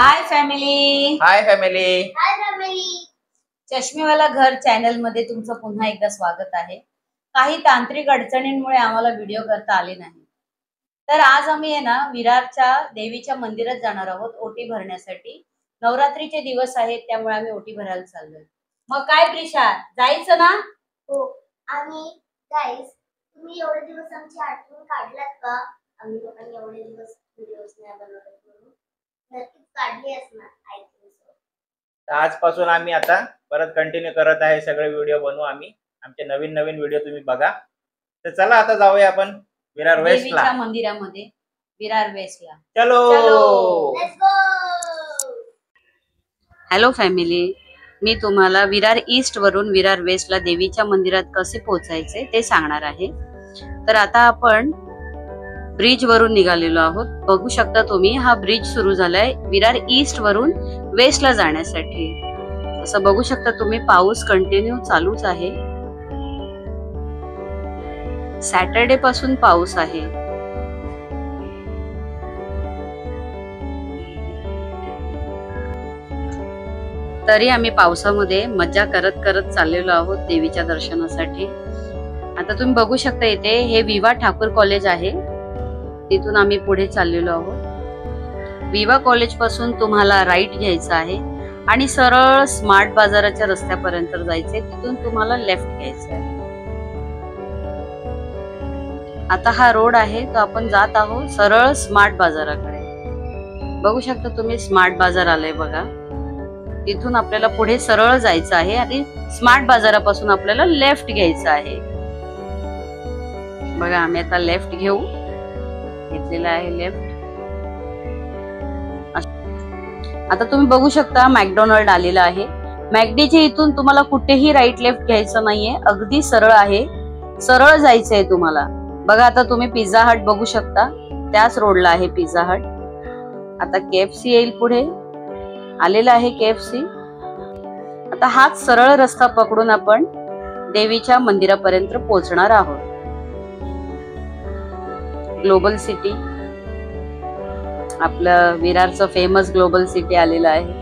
हाय family. Hi family. Hi family. चष्मेवाला घर channel मध्ये तुमचं पुन्हा एकदा स्वागत आहे. काही तांत्रिक अडचणींमुळे आम्हाला व्हिडिओ करता आले नाही, तर आज आम्ही आहे ना विरारच्या देवीच्या मंदिरात जाणार आहोत ओटी भरण्यासाठी. नवरात्रीचे दिवस आहेत, त्यामुळे आम्ही ओटी भरायला चाललोय. मग काय प्रिशा, जायचं ना? हो. आणि गाईज, तुम्ही एवढे दिवस आमची आठवण काढलात का? आम्ही लोकांनी एवढे दिवस व्हिडिओज नाही बनवले म्हणून नक्कीच काढली असणार. I think so. आजपासून आम्ही आता परत कंटिन्यू करत आहे, सगळे व्हिडिओ बनवू आम्ही. आमचे नवीन नवीन व्हिडिओ तुम्ही बघा. तर चला आता जाऊया आपण विरार वेस्टला, देवीच्या मंदिरामध्ये, विरार वेस्टला. चलो. Let's go. हॅलो फॅमिली, मी तुम्हाला विरार ईस्ट वरून विरार वेस्टला देवीच्या मंदिरात कसे पोहोचायचे ते सांगणार आहे. तर आता आपण ब्रिज वरून निघालेलो आहोत. बघू शकता तुम्ही, हा ब्रिज सुरू झालाय विरार ईस्ट वरून वेस्टला जाण्यासाठी. असं बघू शकता तुम्ही, पाऊस कंटिन्यू चालूच आहे. सॅटर्डे पासून पाऊस आहे. तरी आम्ही पावसामध्ये मजा करत करत चाललेलो आहोत देवीच्या दर्शनासाठी. आता तुम्ही बघू शकता, इथे हे विवा ठाकूर कॉलेज आहे, तिथून आम्ही पुढे चाललेलो आहोत. विवा कॉलेज पासून तुम्हाला राईट घ्यायचं आहे आणि सरळ स्मार्ट बाजाराच्या रस्त्यापर्यंत जायचंय. तिथून तुम्हाला लेफ्ट घ्यायचं आहे. आता हा रोड आहे, तो आपण जात आहोत सरळ स्मार्ट बाजाराकडे. बघू शकता तुम्ही, स्मार्ट बाजार आलंय बघा. तिथून आपल्याला पुढे सरळ जायचं आहे आणि स्मार्ट बाजारापासून आपल्याला लेफ्ट घ्यायचं आहे. बघा, आम्ही आता लेफ्ट घेतलेला आहे लेफ्ट. आता तुम्ही बघू शकता, मॅकडोनल्ड आलेला आहे. मॅकडीच्या इथून तुम्हाला कुठेही राईट लेफ्ट घ्यायचं नाहीये, अगदी सरळ आहे, सरळ जायचंय तुम्हाला. बघा, आता तुम्ही पिझ्झा हट बघू शकता, त्याच रोडला आहे पिझ्झा हट. आता KFC येईल पुढे, आलेला आहे KFC. आता हाच सरळ रस्ता पकडून आपण देवीच्या मंदिरापर्यंत पोहोचणार आहोत. ग्लोबल सिटी, आपलं विरारचं फेमस ग्लोबल सिटी आलेलं आहे.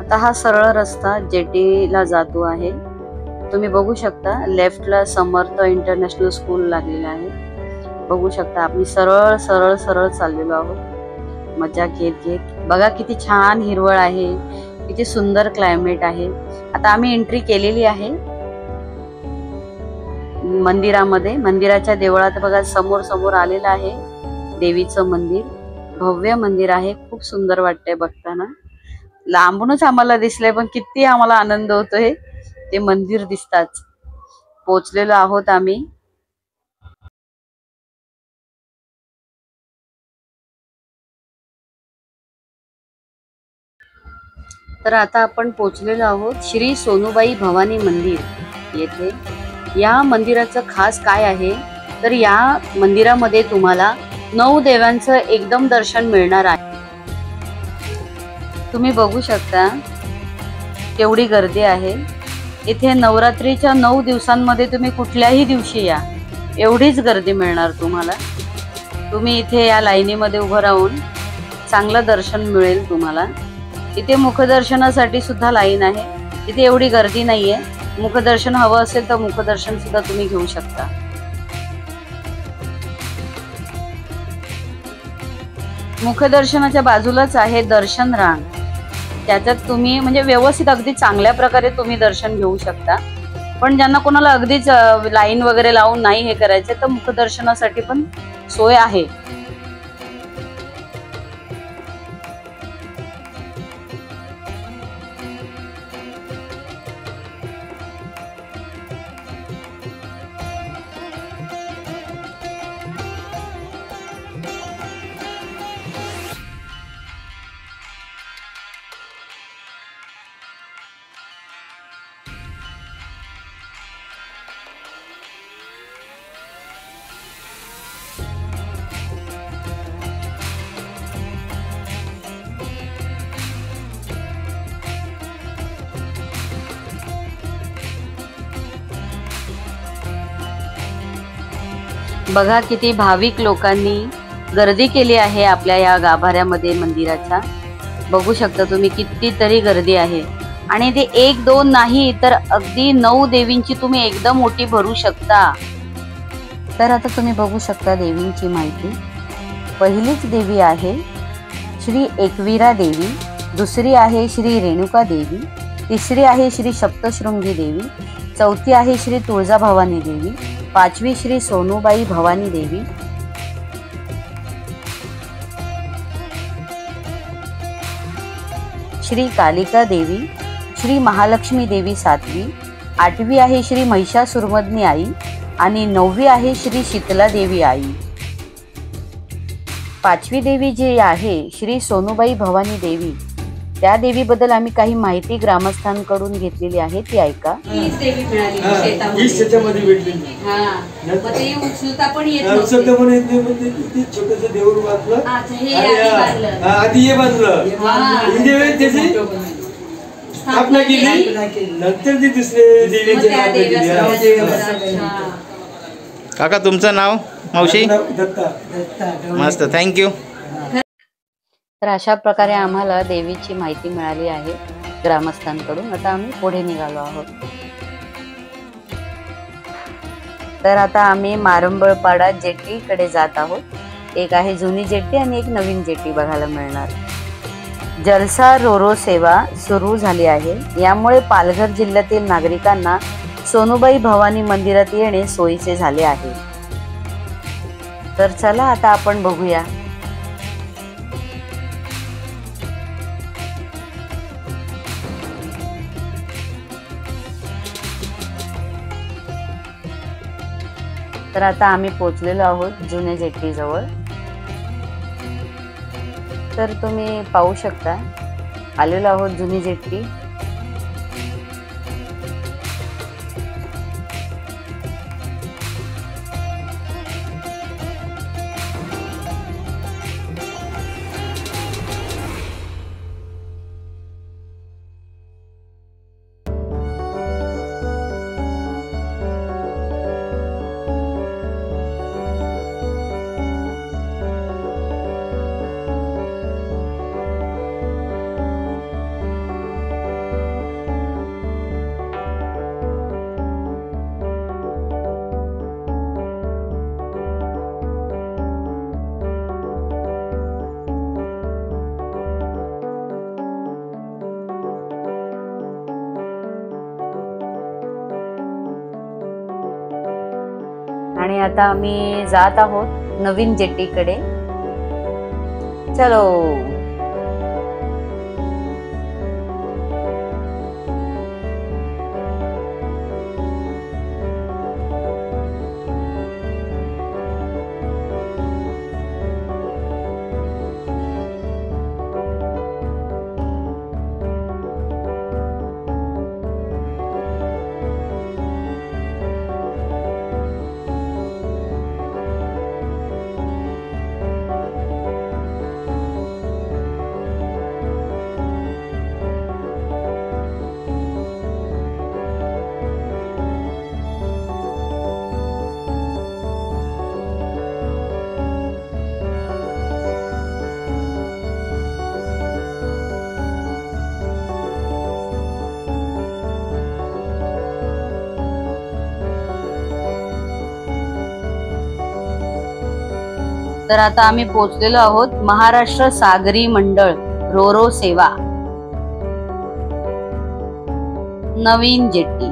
आता हा सरळ रस्ता जेटीला जातो आहे. तुम्ही बघू शकता, लेफ्टला समर्थ इंटरनॅशनल स्कूल लागलेलं आहे. बघू शकता, आम्ही सरळ सरळ सरळ चाललेलो आहोत मजा घेत घेत. बघा किती छान हिरवळ आहे, किती सुंदर क्लायमेट आहे. आता आम्ही एंट्री केलेली आहे मंदिरामध्ये. मंदिराच्या देवळात बघा, समोर समोर आलेलं आहे देवीचं मंदिर. भव्य मंदिर आहे, खूप सुंदर वाटतंय बघताना. लांबूनच आम्हाला दिसलंय, पण किती आम्हाला आनंद होतोय ते मंदिर दिसताच. पोहोचलेलो आहोत आम्ही. तर आता आपण पोहोचलेलो आहोत श्री सोनूबाई भवानी मंदिर येथे. या मंदिराचं खास काय आहे, तर या मंदिरामध्ये तुम्हाला 9 देवांचं एकदम दर्शन मिळणार आहे. तुम्ही बघू शकता केवढी गर्दी आहे इथे. नवरात्रीच्या 9 दिवसांमध्ये तुम्ही कुठल्याही दिवशी या, एवढीच गर्दी मिळणार तुम्हाला. तुम्ही इथे या लाईनीमध्ये उभं राहून चांगलं दर्शन मिळेल तुम्हाला. इथे मुखदर्शनासाठी सुद्धा लाईन आहे. इथे एवढी गर्दी नाहीये. मुखदर्शन हवं असेल तर मुखदर्शन सुद्धा तुम्ही घेऊ शकता. मुखदर्शनाच्या बाजूलाच आहे दर्शन रांग. त्याच्यात तुम्ही म्हणजे व्यवस्थित अगदी चांगल्या प्रकारे तुम्ही दर्शन घेऊ शकता. पण ज्यांना कोणाला अगदीच लाईन वगैरे लावून नाही हे करायचे, तर मुखदर्शनासाठी पण सोय आहे. बघा किती भाविक लोकांनी गर्दी केली आहे आपल्या या गाभाऱ्यामध्ये मंदिराच्या. बघू शकता तुम्ही कितीतरी गर्दी आहे. आणि ते 1-2 नाही तर अगदी 9 देवींची तुम्ही एकदम ओटी भरू शकता. तर आता तुम्ही बघू शकता देवींची माहिती. पहिलीच देवी आहे श्री एकवीरा देवी, दुसरी आहे श्री रेणुका देवी, तिसरी आहे श्री सप्तशृंगी देवी, चौथी आहे श्री तुळजाभवानी देवी, पाचवी श्री सोनूबाई भवानी देवी, श्री कालिका देवी, श्री महालक्ष्मी देवी सातवी, आठवी आहे श्री महिषासुरमर्दिनी आई आणि 9वी आहे श्री शीतला देवी आई. पाचवी देवी जी आहे श्री सोनूबाई भवानी देवी, त्या देवीबद्दल आम्ही काही माहिती ग्रामस्थांकडून घेतलेली आहे, ती ऐका. हीच देवी मिळाली शेतामध्ये भेटलेली. मग ते उचलता पण येत नव्हते. ते छोटंसं देऊळ बांधलं. अच्छा, हे आधी बांधलं. आधी हे बांधलं. त्याची स्थापना केली. नंतर ते दुसरे देवीचे नाव दिले. काका तुमचं नाव? मावशी? दत्ता. मस्त, थँक्यू. तर अशा प्रकारे आम्हाला देवीची माहिती मिळाली आहे ग्रामस्थांकडून. आता आम्ही पुढे निघालो आहोत. तर आता आम्ही मारंबळपाडा जेटीकडे जात आहोत. एक आहे जुनी जेटी आणि एक नवीन जेटी बघायला मिळणार. जलसा रोरो सेवा सुरू झाली आहे. यामुळे पालघर जिल्ह्यातील नागरिकांना सोनूबाई भवानी मंदिरात येणे सोयीचे झाले आहे. तर चला आता आपण बघूया. तर आता आम्ही पोहोचलेलो आहोत जुन्या जेट्टीजवळ. तर तुम्ही पाहू शकता आलेलो आहोत जुनी जेट्टी. आणि आता आम्ही जात आहोत नवीन जेट्टीकडे. चलो. तर आता आम्ही पोहोचलेलो आहोत महाराष्ट्र सागरी मंडळ रोरो सेवा नवीन जेट्टी.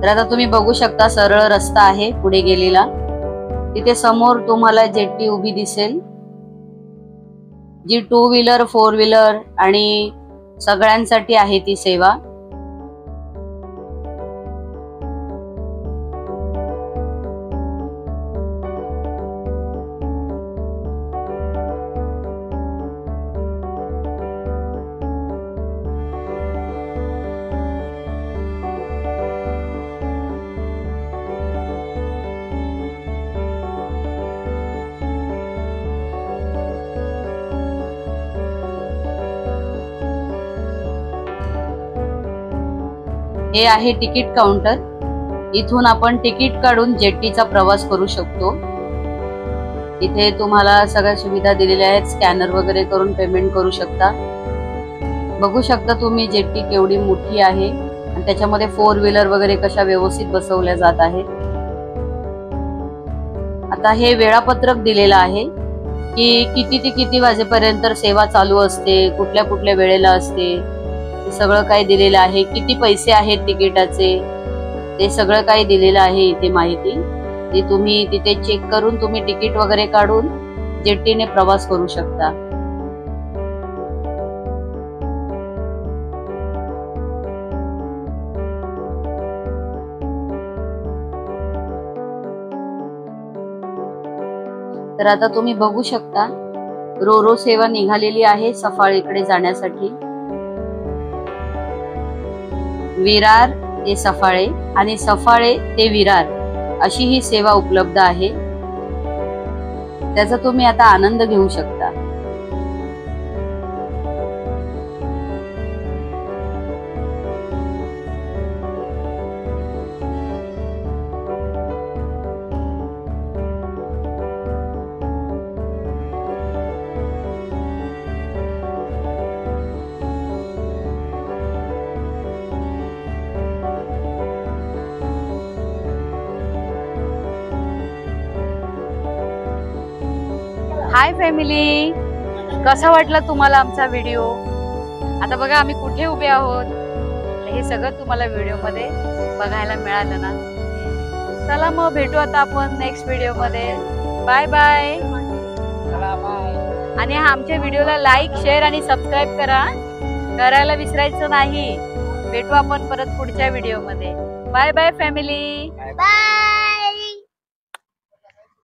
तर आता तुम्ही बघू शकता सरळ रस्ता आहे पुढे गेलेला. तिथे समोर तुम्हाला जेट्टी उभी दिसेल, जी 2 व्हीलर 4 व्हीलर आणि सगळ्यांसाठी आहे ती सेवा. हे आहे तिकीट काउंटर. इथून आपण तिकीट काढून जेट्टीचा प्रवास करू शकतो। इथे तुम्हाला सगळ्या सुविधा दिलेल्या आहेत, स्कॅनर वगैरे करून पेमेंट करू शकता। बघू शकता तुम्ही जेट्टी केवढी मोठी आहे आणि त्याच्यामध्ये 4 व्हीलर वगैरे कशा व्यवस्थित बसवल्या जात आहेत। आता हे वेळापत्रक दिलेलं आहे की किती ते किती वाजेपर्यंत सेवा चालू असते, कुठल्या कुठल्या वेळेला असते, हे सगळं काही दिलेलं आहे। किती पैसे आहेत तिकिटाचे ते सगळं काही दिलेलं आहे इथे माहिती। ती तुम्ही तिथे चेक करून तुम्ही तिकीट वगैरे काढून जेट्टीने प्रवास करू शकता। तर आता तुम्ही बघू शकता रोरो सेवा निघालेली आहे सफाळेकडे जाण्यासाठी। विरार ते सफाळे आणि सफाळे ते विरार अशी ही सेवा उपलब्ध आहे। त्याचा तुम्ही आता आनंद घेऊ शकता। हाय फॅमिली, कसा वाटला तुम्हाला आमचा व्हिडिओ? आता बघा आम्ही कुठे उभे आहोत हे सगळं तुम्हाला व्हिडिओ मध्ये बघायला मिळालं ना। चला मग भेटू आता आपण नेक्स्ट व्हिडिओ मध्ये। Bye bye. आणि आमच्या व्हिडिओला लाईक, शेअर आणि सबस्क्राईब करायला विसरायचं नाही। भेटू आपण परत पुढच्या व्हिडिओ मध्ये। Bye bye family. बाय।